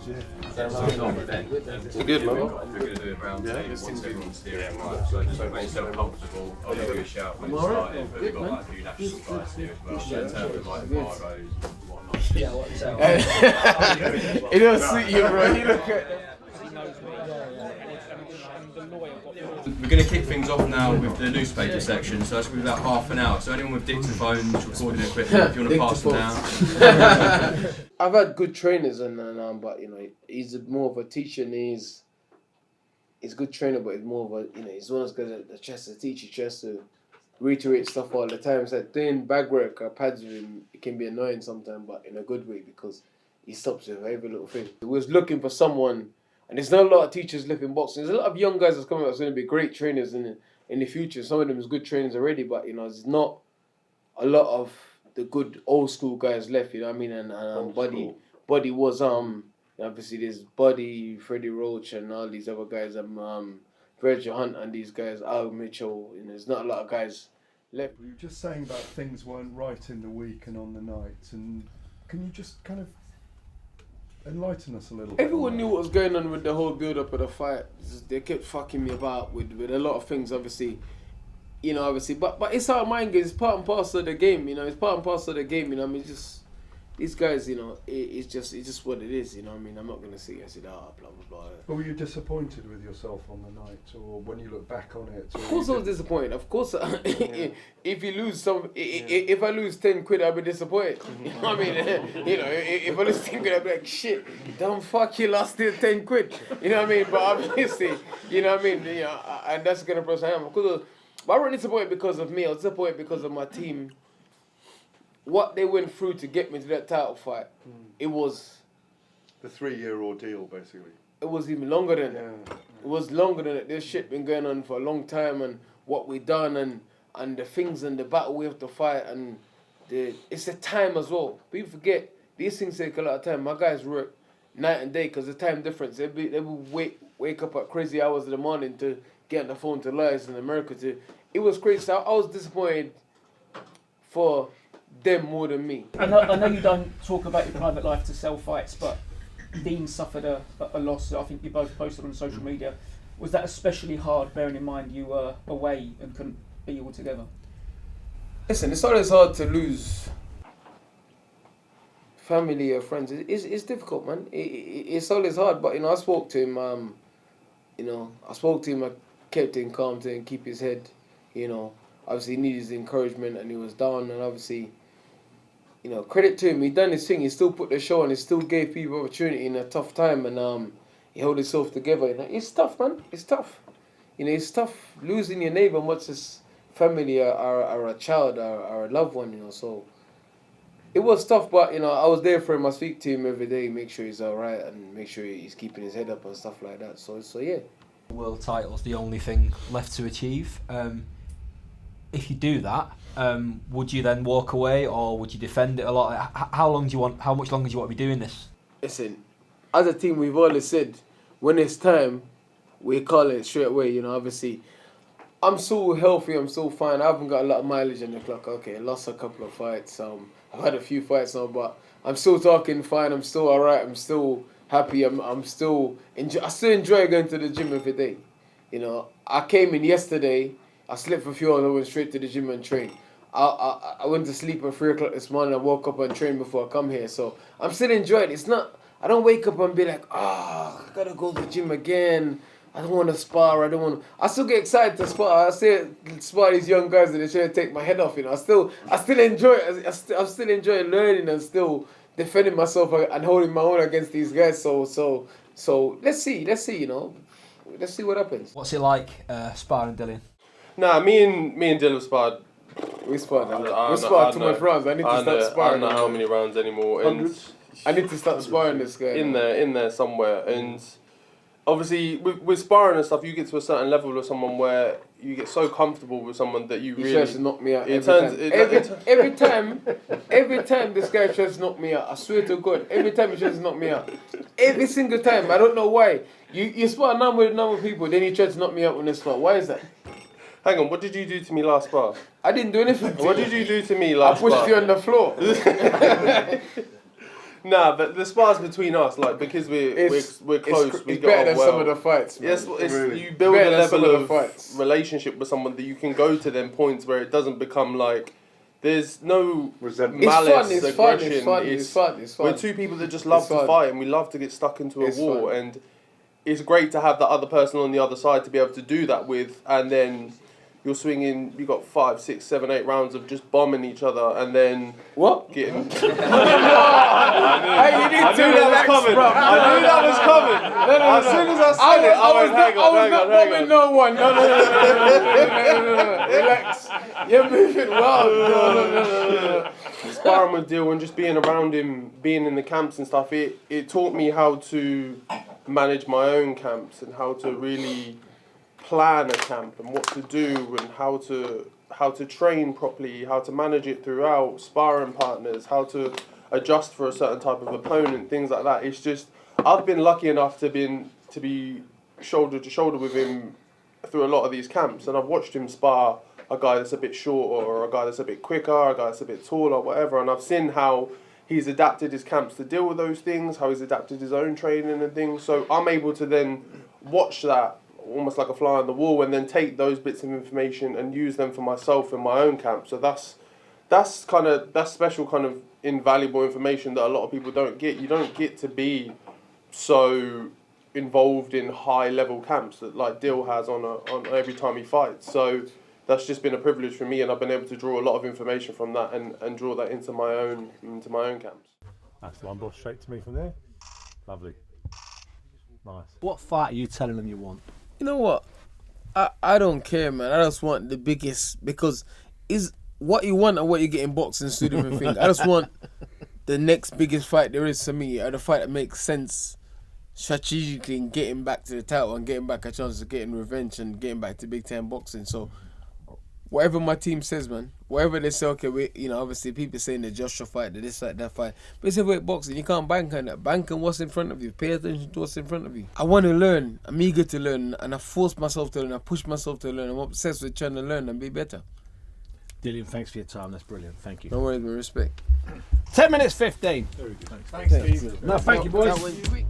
It's good, man. We're going to do a round table once everyone's steering right. So just make yourself comfortable. I'll give you a shout when it's starting, but we've got like a few national guys here as well. So in terms of like Barrows and whatnot. Yeah, what's up? It don't suit you, bro. You look at. We're going to kick things off now with the newspaper section, so that's going to be about half an hour. So anyone with dictaphones, recording equipment, if you want to pass them down. I've had good trainers but you know, he's more of a teacher and he's a good trainer, but he's more of a, you know, he's one of those guys that tries to teach you, tries to reiterate stuff all the time. It's like doing bag work or pads with him, it can be annoying sometimes, but in a good way because he stops with every little thing. We was looking for someone. And there's not a lot of teachers left in boxing. There's a lot of young guys that's coming up that's going to be great trainers in the future. Some of them is good trainers already, but you know, there's not a lot of the good old school guys left. You know what I mean? And Buddy was obviously there's Buddy, Freddie Roach, and all these other guys. Virgil Hunt and these guys, Al Mitchell. You know, there's not a lot of guys left. You were just saying about things weren't right in the week and on the night, and can you just kind of enlighten us a little bit? Everyone knew what was going on with the whole build-up of the fight. They kept fucking me about with a lot of things, obviously. You know, obviously. But it's our mind games. It's part and parcel of the game, you know. It's part and parcel of the game, you know. I mean, just these guys, you know, it's just what it is, you know what I mean? I'm not going to say, blah, blah, blah. But were you disappointed with yourself on the night, or when you look back on it? Of course I was disappointed. Of course, if you lose if I lose 10 quid, I'll be disappointed. You know what I mean? You know, if I lose 10 quid, I'll be like, shit, damn fuck, you lost 10 quid. You know what I mean? But obviously, you know what I mean? You know, and that's the kind of person I am. But I wasn't disappointed because of me. I was disappointed because of my team. What they went through to get me to that title fight, it was... The 3-year ordeal, basically. It was even longer than that. Yeah. It was longer than that. This shit been going on for a long time, and what we done, and the things and the battle we have to fight, and it's the time as well. People forget, these things take a lot of time. My guys work night and day because the time difference. They will wake up at crazy hours in the morning to get on the phone to lawyers in America. It was crazy. So I was disappointed for them more than me. I know you don't talk about your private life to sell fights, but Dean suffered a loss that I think you both posted on social media. Was that especially hard, bearing in mind you were away and couldn't be all together? Listen, it's always hard to lose family or friends. It's difficult, man. It's always hard, but you know, I spoke to him. I kept him calm to him, keep his head. You know, obviously he needed his encouragement, and he was down, and obviously, you know, credit to him. He done his thing. He still put the show on. He still gave people opportunity in a tough time, and he held himself together. You know, it's tough, man. It's tough. You know, it's tough losing your neighbour, much as family or a child or a loved one. You know, so it was tough. But you know, I was there for him. I speak to him every day, make sure he's all right, and make sure he's keeping his head up and stuff like that. So yeah. World title's the only thing left to achieve. If you do that, would you then walk away, or would you defend it a lot? How much longer do you want to be doing this? Listen, as a team, we've always said, when it's time, we call it straight away. You know, obviously, I'm so healthy, I'm so fine. I haven't got a lot of mileage on the clock. Okay, I lost a couple of fights. I've had a few fights now, but I'm still talking fine. I'm still all right. I'm still happy. I still enjoy going to the gym every day. You know, I came in yesterday. I slept for a few hours. I went straight to the gym and trained. I went to sleep at 3 o'clock this morning. I woke up and trained before I come here. So I'm still enjoying it. It's not. I don't wake up and be like, I gotta go to the gym again. I don't want to spar. I still get excited to spar. I still spar these young guys and they try to take my head off. You know, I still enjoy it. I still enjoy learning and still defending myself and holding my own against these guys. So let's see. You know, let's see what happens. What's it like sparring Dillian? Nah, me and Dillian sparred. We sparred. We sparred too much rounds. I need to start sparring. I don't know how many rounds anymore. And I need to start sparring this guy. In there somewhere. And obviously, with sparring and stuff, you get to a certain level with someone where you get so comfortable with someone that you really... He tries to knock me out every time this guy tries to knock me out. I swear to God, every time he tries to knock me out. Every single time. I don't know why. You spar a number of people, then he tries to knock me out when they spar. Why is that? Hang on, what did you do to me last spar? I didn't do anything to What you. did you do to me last spar? I pushed you on the floor. Nah, but the spars between us, like, because we're close, we it's get better on than well. some of the fights. Man. Yes, Really. you build Better a than some level of the fights. relationship with someone that you can go to them points where it doesn't become like there's no Resentment. malice, It's fun. aggression. It's fun. We're two people that just love It's to fun. fight and we love to get stuck into a It's war, fun. and it's great to have that other person on the other side to be able to do that with, and then you're swinging. You got 5, 6, 7, 8 rounds of just bombing each other, and then What? getting. Hey, you need I to knew that was relax, coming. bro. I knew that was coming. As soon as I said it, I went, hang on. bombing no one. No. Relax. You're moving wild. No. Sparring with Dill and just being around him, being in the camps and stuff, it taught me how to manage my own camps and how to really plan a camp and what to do and how to train properly, how to manage it throughout, sparring partners, how to adjust for a certain type of opponent, things like that. It's just, I've been lucky enough to be shoulder to shoulder with him through a lot of these camps, and I've watched him spar a guy that's a bit shorter or a guy that's a bit quicker, a guy that's a bit taller, whatever, and I've seen how he's adapted his camps to deal with those things, how he's adapted his own training and things, so I'm able to then watch that almost like a fly on the wall and then take those bits of information and use them for myself in my own camp. So that's special kind of invaluable information that a lot of people don't get. You don't get to be so involved in high level camps that like Dill has on every time he fights. So that's just been a privilege for me, and I've been able to draw a lot of information from that and draw that into my own camps. That's the one ball straight to me from there. Lovely. Nice. What fight are you telling them you want? You know what? I don't care, man. I just want the biggest, because is what you want and what you get in boxing is two different things. I just want the next biggest fight there is to me, or the fight that makes sense strategically in getting back to the title and getting back a chance of getting revenge and getting back to big time boxing. So whatever my team says, man, whatever they say, okay, obviously people saying the Joshua fight, the this fight, that fight, but it's heavyweight boxing. You can't bank on that. Bank on what's in front of you. Pay attention to what's in front of you. I want to learn. I'm eager to learn, and I force myself to learn. I push myself to learn. I'm obsessed with trying to learn and be better. Dillian, thanks for your time. That's brilliant. Thank you. No worries, with respect. 10 minutes 15. Very good. Thanks, Steve. No, thank you, boys. That went quick.